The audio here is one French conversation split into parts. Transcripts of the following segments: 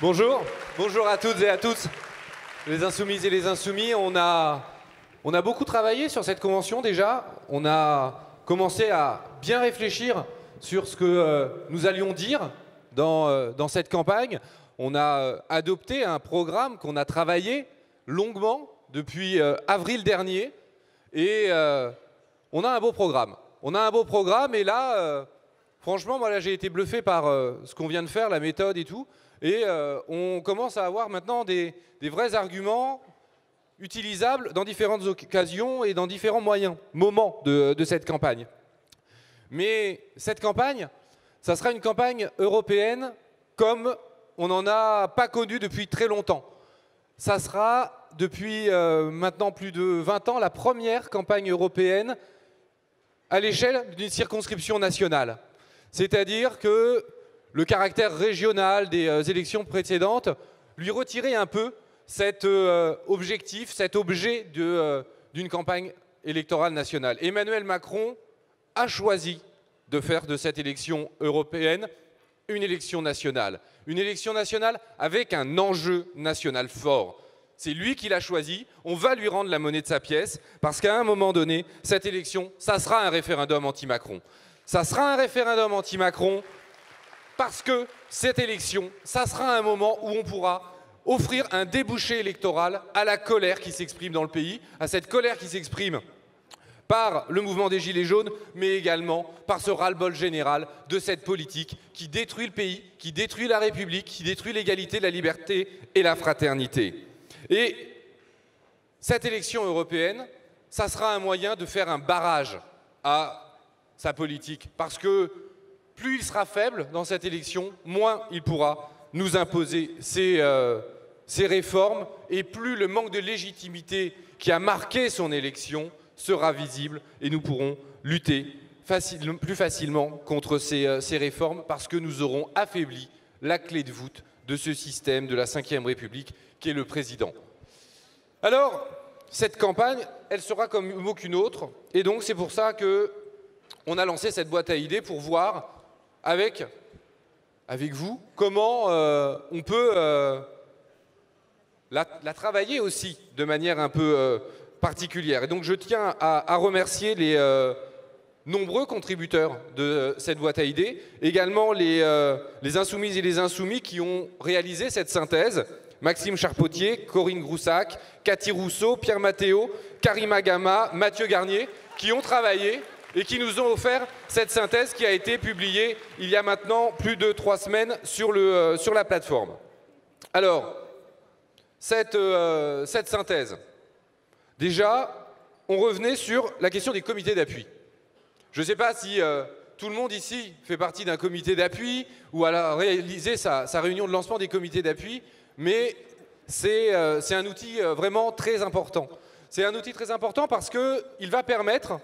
Bonjour, bonjour à toutes et à tous, les insoumises et les insoumis. On a beaucoup travaillé sur cette convention déjà. On a commencé à bien réfléchir sur ce que nous allions dire dans cette campagne. On a adopté un programme qu'on a travaillé longuement depuis avril dernier. Et on a un beau programme. On a un beau programme et là, franchement, moi là j'ai été bluffé par ce qu'on vient de faire, la méthode et tout. Et on commence à avoir maintenant des vrais arguments utilisables dans différentes occasions et dans différents moments de cette campagne. Mais cette campagne, ça sera une campagne européenne comme on n'en a pas connu depuis très longtemps. Ça sera depuis maintenant plus de 20 ans la première campagne européenne à l'échelle d'une circonscription nationale. C'est-à-dire que le caractère régional des élections précédentes lui retirait un peu cet objectif, cet objet d'une campagne électorale nationale. Emmanuel Macron a choisi de faire de cette élection européenne une élection nationale. Une élection nationale avec un enjeu national fort. C'est lui qui l'a choisi, on va lui rendre la monnaie de sa pièce, parce qu'à un moment donné, cette élection, ça sera un référendum anti-Macron. Ça sera un référendum anti-Macron parce que cette élection, ça sera un moment où on pourra offrir un débouché électoral à la colère qui s'exprime dans le pays, à cette colère qui s'exprime par le mouvement des Gilets jaunes, mais également par ce ras-le-bol général de cette politique qui détruit le pays, qui détruit la République, qui détruit l'égalité, la liberté et la fraternité. Et cette élection européenne, ça sera un moyen de faire un barrage à sa politique, parce que plus il sera faible dans cette élection, moins il pourra nous imposer ses réformes, et plus le manque de légitimité qui a marqué son élection sera visible, et nous pourrons lutter plus facilement contre ces réformes, parce que nous aurons affaibli la clé de voûte de ce système de la Ve République qui est le président. Alors, cette campagne, elle sera comme aucune autre, et donc c'est pour ça qu'on a lancé cette boîte à idées pour voir avec vous comment on peut la travailler aussi de manière un peu particulière. Et donc je tiens à remercier les nombreux contributeurs de cette boîte à idées, également les insoumises et les insoumis qui ont réalisé cette synthèse. Maxime Charpotier, Corinne Groussac, Cathy Rousseau, Pierre Mathéo, Karima Gama, Mathieu Garnier, qui ont travaillé et qui nous ont offert cette synthèse qui a été publiée il y a maintenant plus de 3 semaines sur la plateforme. Alors, cette synthèse, déjà, on revenait sur la question des comités d'appui. Je ne sais pas si tout le monde ici fait partie d'un comité d'appui ou a réalisé sa réunion de lancement des comités d'appui, mais c'est un outil vraiment très important. C'est un outil très important parce qu'il va permettre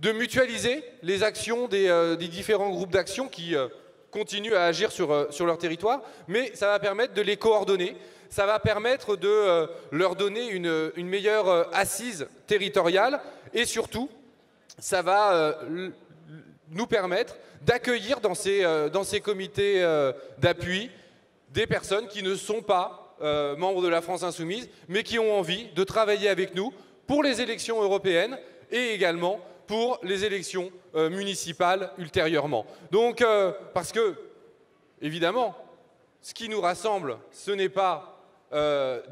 de mutualiser les actions des différents groupes d'action qui continuent à agir sur leur territoire, mais ça va permettre de les coordonner, ça va permettre de leur donner une meilleure assise territoriale, et surtout, ça va nous permettre d'accueillir dans ces comités d'appui des personnes qui ne sont pas membres de la France Insoumise, mais qui ont envie de travailler avec nous pour les élections européennes et également pour les élections municipales ultérieurement. Donc, parce que, évidemment, ce qui nous rassemble, ce n'est pas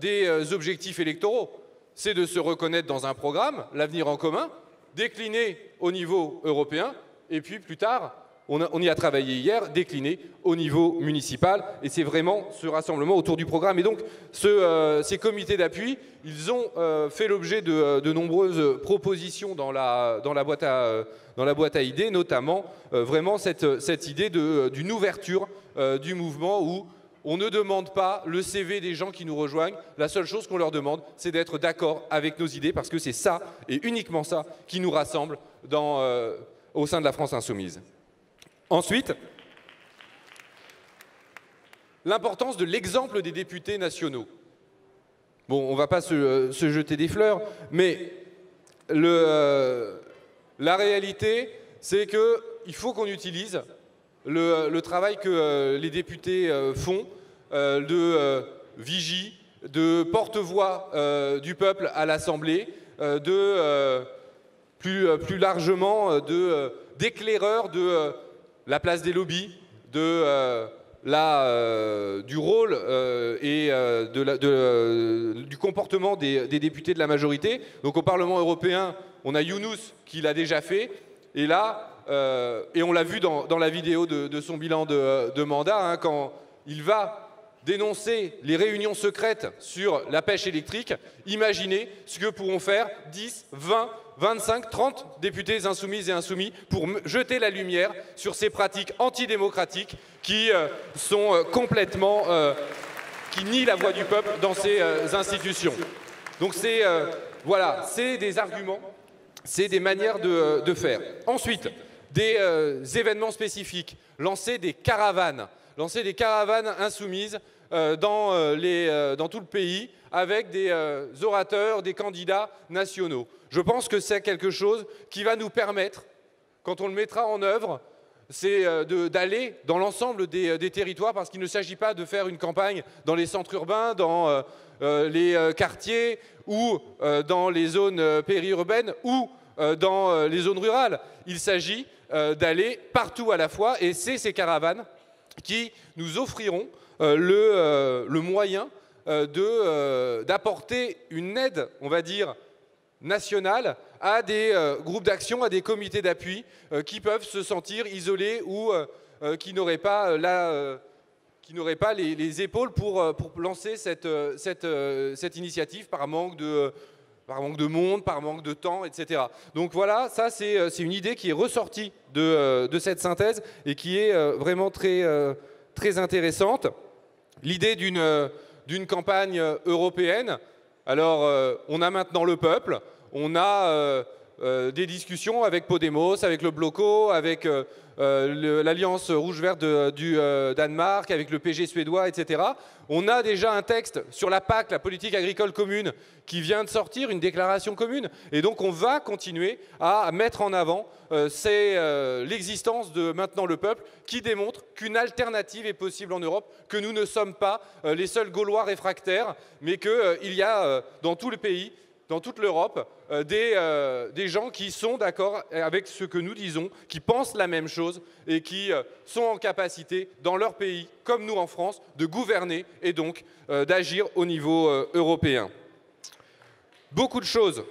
des objectifs électoraux, c'est de se reconnaître dans un programme, l'avenir en commun, décliné au niveau européen, et puis plus tard, on y a travaillé hier, décliné au niveau municipal, et c'est vraiment ce rassemblement autour du programme. Et donc, ces comités d'appui, ils ont fait l'objet de nombreuses propositions dans la boîte à idées, notamment vraiment cette idée d'une ouverture du mouvement où on ne demande pas le CV des gens qui nous rejoignent. La seule chose qu'on leur demande, c'est d'être d'accord avec nos idées, parce que c'est ça, et uniquement ça, qui nous rassemble au sein de la France Insoumise. Ensuite, l'importance de l'exemple des députés nationaux. Bon, on ne va pas se jeter des fleurs, mais la réalité, c'est qu'il faut qu'on utilise le travail que les députés font de vigie, de porte-voix du peuple à l'Assemblée, plus largement d'éclaireurs de la place des lobbies, du rôle et du comportement des députés de la majorité. Donc au Parlement européen, on a Younous qui l'a déjà fait, et là, et on l'a vu dans la vidéo de son bilan de mandat, hein, quand il va dénoncer les réunions secrètes sur la pêche électrique. Imaginez ce que pourront faire 10, 20, 25, 30 députés insoumises et insoumis pour jeter la lumière sur ces pratiques antidémocratiques qui sont complètement... qui nient la voix du peuple dans ces institutions. Donc voilà, c'est des arguments, c'est des manières de faire. Ensuite, des événements spécifiques, lancer des caravanes insoumises dans tout le pays avec des orateurs, des candidats nationaux. Je pense que c'est quelque chose qui va nous permettre, quand on le mettra en œuvre, c'est d'aller dans l'ensemble des territoires, parce qu'il ne s'agit pas de faire une campagne dans les centres urbains, dans les quartiers ou dans les zones périurbaines ou dans les zones rurales. Il s'agit d'aller partout à la fois, et c'est ces caravanes qui nous offriront le moyen d'apporter une aide, on va dire, nationale à des groupes d'action, à des comités d'appui qui peuvent se sentir isolés ou qui n'auraient pas les épaules pour lancer cette initiative par manque de monde, par manque de temps, etc. Donc voilà, ça c'est une idée qui est ressortie de cette synthèse et qui est vraiment très intéressante. L'idée d'une campagne européenne. Alors, on a maintenant le peuple, on a des discussions avec Podemos, avec le Bloco, avec l'Alliance rouge-verte du Danemark, avec le PG suédois, etc. On a déjà un texte sur la PAC, la politique agricole commune, qui vient de sortir, une déclaration commune. Et donc on va continuer à mettre en avant l'existence de maintenant le peuple, qui démontre qu'une alternative est possible en Europe, que nous ne sommes pas les seuls Gaulois réfractaires, mais qu'il y a dans tout le pays, dans toute l'Europe, des gens qui sont d'accord avec ce que nous disons, qui pensent la même chose et qui sont en capacité, dans leur pays, comme nous en France, de gouverner et donc d'agir au niveau européen. Beaucoup de choses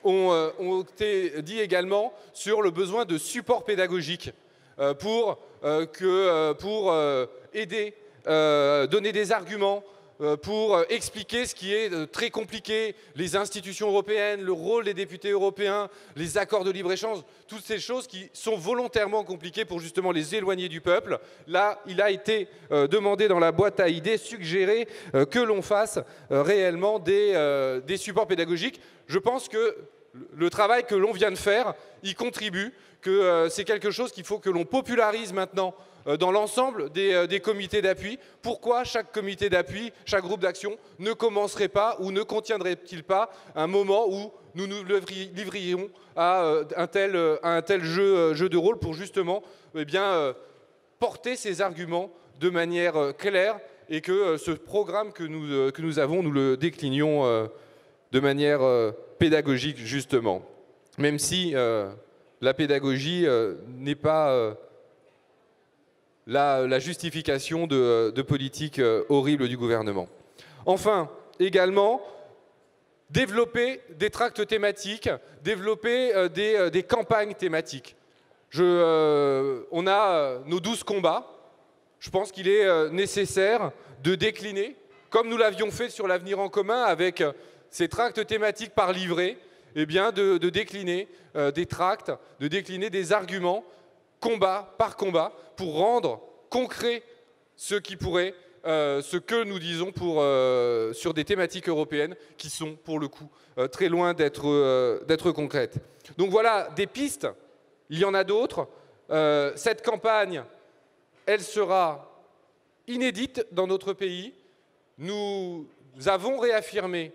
ont été dites également sur le besoin de support pédagogique pour aider, donner des arguments, pour expliquer ce qui est très compliqué, les institutions européennes, le rôle des députés européens, les accords de libre-échange, toutes ces choses qui sont volontairement compliquées pour justement les éloigner du peuple. Là, il a été demandé dans la boîte à idées, suggéré que l'on fasse réellement des supports pédagogiques. Je pense que le travail que l'on vient de faire y contribue, que c'est quelque chose qu'il faut que l'on popularise maintenant dans l'ensemble des comités d'appui. Pourquoi chaque comité d'appui, chaque groupe d'action ne commencerait pas ou ne contiendrait-il pas un moment où nous nous livrions à un tel jeu de rôle pour justement porter ces arguments de manière claire et que ce programme que nous avons, nous le déclinions de manière pédagogique justement. Même si la pédagogie n'est pas... la justification de politiques horribles du gouvernement. Enfin, également, développer des tracts thématiques, développer des campagnes thématiques. On a nos 12 combats. Je pense qu'il est nécessaire de décliner, comme nous l'avions fait sur l'avenir en commun avec ces tracts thématiques par livret, eh bien de décliner des tracts, de décliner des arguments, combat par combat, pour rendre concret ce que nous disons sur des thématiques européennes qui sont, pour le coup, très loin d'être concrètes. Donc voilà des pistes, il y en a d'autres. Cette campagne, elle sera inédite dans notre pays. Nous avons réaffirmé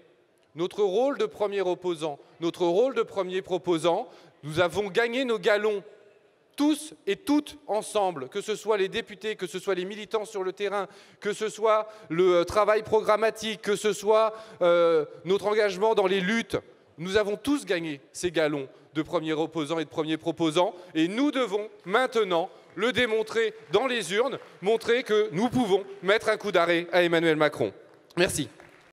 notre rôle de premier opposant, notre rôle de premier proposant. Nous avons gagné nos galons tous et toutes ensemble, que ce soit les députés, que ce soit les militants sur le terrain, que ce soit le travail programmatique, que ce soit notre engagement dans les luttes, nous avons tous gagné ces galons de premiers opposants et de premiers proposants, et nous devons maintenant le démontrer dans les urnes, montrer que nous pouvons mettre un coup d'arrêt à Emmanuel Macron. Merci.